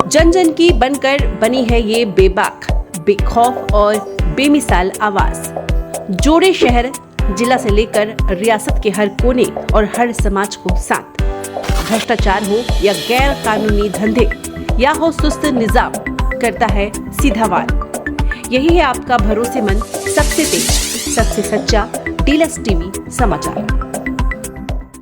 जन जन की बनकर बनी है ये बेबाक, बेखौफ और बेमिसाल आवाज। जोड़े शहर जिला से लेकर रियासत के हर कोने और हर समाज को साथ। भ्रष्टाचार हो या गैर कानूनी धंधे या हो सुस्त निजाम, करता है सीधा वार। यही है आपका भरोसेमंद, सबसे तेज, सबसे सच्चा डीलक्स टीवी समाचार।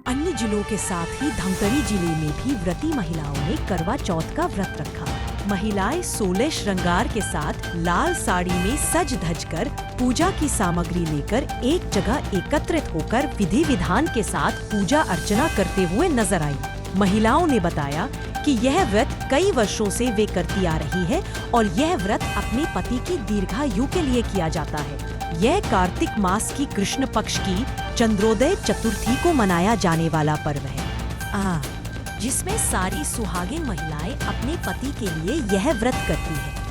अन्य जिलों के साथ ही धमतरी जिले में भी व्रती महिलाओं ने करवा चौथ का व्रत रखा। महिलाएं 16 श्रृंगार के साथ लाल साड़ी में सज धज कर पूजा की सामग्री लेकर एक जगह एकत्रित होकर विधि विधान के साथ पूजा अर्चना करते हुए नजर आई। महिलाओं ने बताया कि यह व्रत कई वर्षों से वे करती आ रही है और यह व्रत अपने पति की दीर्घायु के लिए किया जाता है। यह कार्तिक मास की कृष्ण पक्ष की चंद्रोदय चतुर्थी को मनाया जाने वाला पर्व है, जिसमें सारी सुहागिन महिलाएं अपने पति के लिए यह व्रत करती है।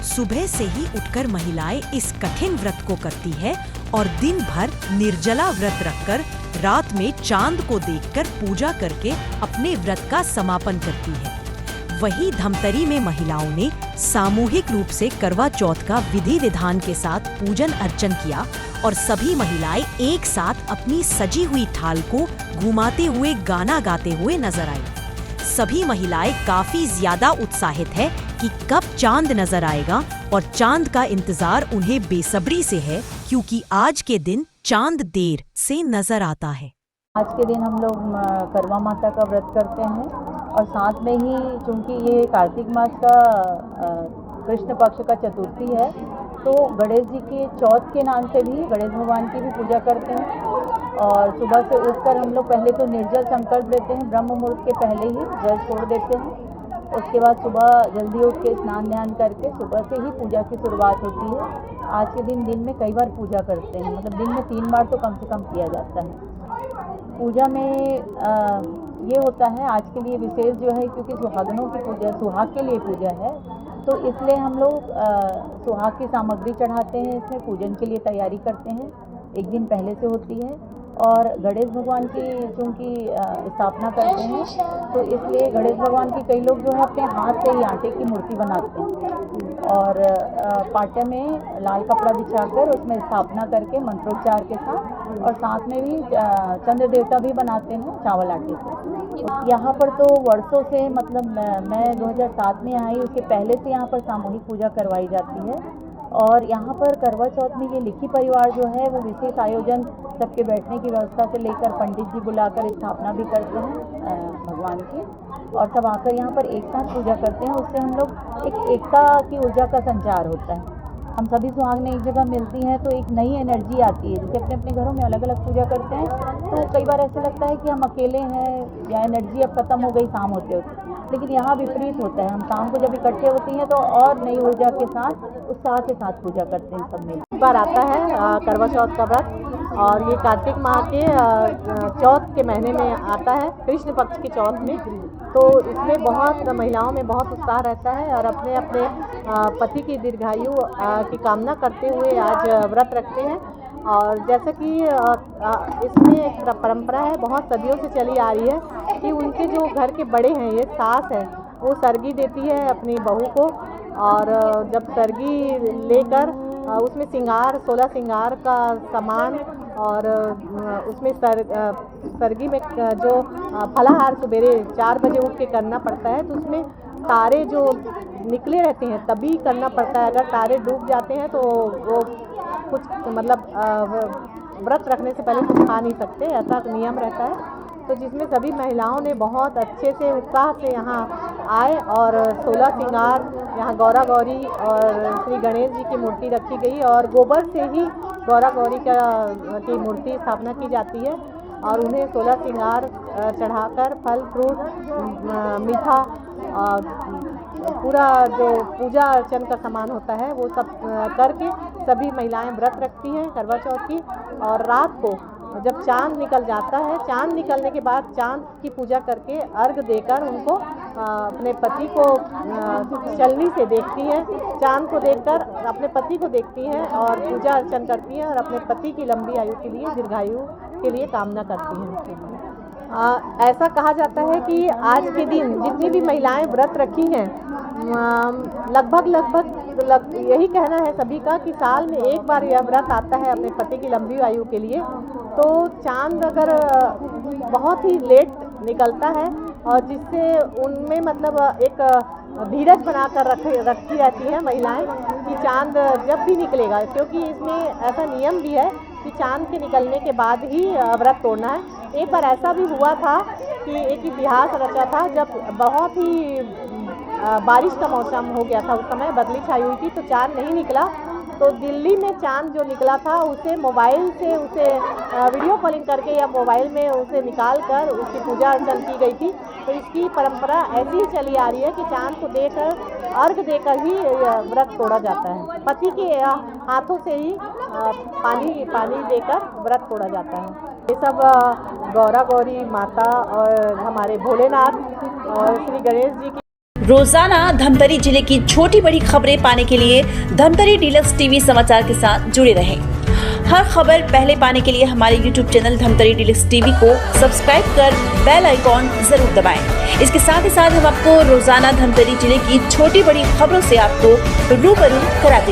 सुबह से ही उठकर महिलाएं इस कठिन व्रत को करती है और दिन भर निर्जला व्रत रखकर रात में चांद को देखकर पूजा करके अपने व्रत का समापन करती है। वहीं धमतरी में महिलाओं ने सामूहिक रूप से करवा चौथ का विधि विधान के साथ पूजन अर्चन किया और सभी महिलाएं एक साथ अपनी सजी हुई थाल को घुमाते हुए गाना गाते हुए नजर आई। सभी महिलाएं काफी ज्यादा उत्साहित है कि कब चांद नजर आएगा और चांद का इंतजार उन्हें बेसब्री से है, क्योंकि आज के दिन चांद देर से नजर आता है। आज के दिन हम लोग करवा माता का व्रत करते हैं और साथ में ही चूँकि ये कार्तिक मास का कृष्ण पक्ष का चतुर्थी है, तो गणेश जी के चौथ के नाम से भी गणेश भगवान की भी पूजा करते हैं। और सुबह से उठकर हम लोग पहले तो निर्जल संकल्प लेते हैं, ब्रह्म मुहूर्त के पहले ही जल छोड़ देते हैं। उसके बाद सुबह जल्दी उठ के स्नान ध्यान करके सुबह से ही पूजा की शुरुआत होती है। आज के दिन में कई बार पूजा करते हैं, मतलब दिन में 3 बार तो कम से कम किया जाता है। पूजा में ये होता है आज के लिए विशेष जो है, क्योंकि सुहागनों की पूजा, सुहाग के लिए पूजा है, तो इसलिए हम लोग सुहाग की सामग्री चढ़ाते हैं। इसमें पूजन के लिए तैयारी करते हैं, एक दिन पहले से होती है। और गणेश भगवान की चूँकि स्थापना करते हैं, तो इसलिए गणेश भगवान की कई लोग जो है अपने हाथ से ही आटे की मूर्ति बनाते हैं और पाटे में लाल कपड़ा बिछाकर उसमें स्थापना करके मंत्रोच्चार के साथ, और साथ में भी चंद्र देवता भी बनाते हैं चावल आटे से। यहाँ पर तो वर्षों से, मतलब मैं 2007 में आई, उसके पहले से यहाँ पर सामूहिक पूजा करवाई जाती है। और यहाँ पर करवा चौथ में ये लिखी परिवार जो है वो विशेष आयोजन, सबके बैठने की व्यवस्था से लेकर पंडित जी बुलाकर स्थापना भी करते हैं भगवान की, और सब आकर यहाँ पर एक साथ पूजा करते हैं। उससे हम लोग एक एकता की ऊर्जा का संचार होता है। हम सभी सुहागनें एक जगह मिलती हैं तो एक नई एनर्जी आती है। जैसे अपने अपने घरों में अलग अलग पूजा करते हैं तो कई बार ऐसा लगता है कि हम अकेले हैं या एनर्जी अब खत्म हो गई शाम होते होते, लेकिन यहाँ विपरीत होता है। हम शाम को जब इकट्ठे होती हैं तो और नई ऊर्जा के साथ, उत्साह के साथ पूजा करते हैं सब मिल। इस बार आता है करवा चौथ का व्रत, और ये कार्तिक माह के चौथ के महीने में आता है, कृष्ण पक्ष की चौथ में। तो इसमें बहुत महिलाओं में बहुत उत्साह रहता है और अपने अपने पति की दीर्घायु की कामना करते हुए आज व्रत रखते हैं। और जैसा कि इसमें एक परंपरा है, बहुत सदियों से चली आ रही है कि उनके जो घर के बड़े हैं, ये सास है, वो सरगी देती है अपनी बहू को, और जब सरगी लेकर उसमें सिंगार, 16 सिंगार का सामान, और उसमें सरगी में जो फलाहार सुबेरे 4 बजे उठ के करना पड़ता है, तो उसमें तारे जो निकले रहते हैं तभी करना पड़ता है। अगर तारे डूब जाते हैं तो वो कुछ, मतलब व्रत रखने से पहले कुछ खा नहीं सकते, ऐसा नियम रहता है। तो जिसमें सभी महिलाओं ने बहुत अच्छे से उत्साह से यहाँ आए और 16 सिंगार, यहाँ गौरा गौरी और श्री गणेश जी की मूर्ति रखी गई, और गोबर से ही गौरा गौरी की मूर्ति स्थापना की जाती है। और उन्हें 16 सिंगार चढ़ाकर फल फ्रूट मीठा पूरा जो पूजा अर्चन का सामान होता है वो सब करके सभी महिलाएं व्रत रखती हैं करवा चौथ की। और रात को जब चांद निकल जाता है, चांद निकलने के बाद चांद की पूजा करके अर्घ देकर उनको अपने पति को चलनी से देखती है, चांद को देखकर अपने पति को देखती है और पूजा अर्चन करती है और अपने पति की लंबी आयु के लिए, दीर्घायु के लिए कामना करती हैं। ऐसा कहा जाता है कि आज के दिन जितनी भी महिलाएं व्रत रखी हैं, लगभग यही कहना है सभी का कि साल में एक बार यह व्रत आता है अपने पति की लंबी आयु के लिए। तो चांद अगर बहुत ही लेट निकलता है और जिससे उनमें मतलब एक धीरज बनाकर रखी रहती है महिलाएं कि चांद जब भी निकलेगा, क्योंकि इसमें ऐसा नियम भी है कि चांद के निकलने के बाद ही व्रत तोड़ना है। एक बार ऐसा भी हुआ था कि एक इतिहास रचा था जब बहुत ही बारिश का मौसम हो गया था, उस समय बदली छाई हुई थी तो चांद नहीं निकला। तो दिल्ली में चांद जो निकला था उसे मोबाइल से उसे वीडियो कॉलिंग करके या मोबाइल में उसे निकाल कर उसकी पूजा अर्चन की गई थी। तो इसकी परंपरा ऐसी ही चली आ रही है कि चांद को देकर अर्घ देकर ही व्रत तोड़ा जाता है। पति के हाथों से ही पानी देकर व्रत तोड़ा जाता है। ये सब गौरा गौरी माता और हमारे भोलेनाथ और श्री गणेश जी की रोजाना धमतरी जिले की छोटी बड़ी खबरें पाने के लिए धमतरी डीलक्स टीवी समाचार के साथ जुड़े रहें। हर खबर पहले पाने के लिए हमारे YouTube channel Dhamtari deluxe TV को सब्सक्राइब कर बेल आइकॉन जरूर दबाएं। इसके साथ ही साथ हम आपको रोजाना धमतरी जिले की छोटी बड़ी खबरों से आपको रूबरू कराते हैं।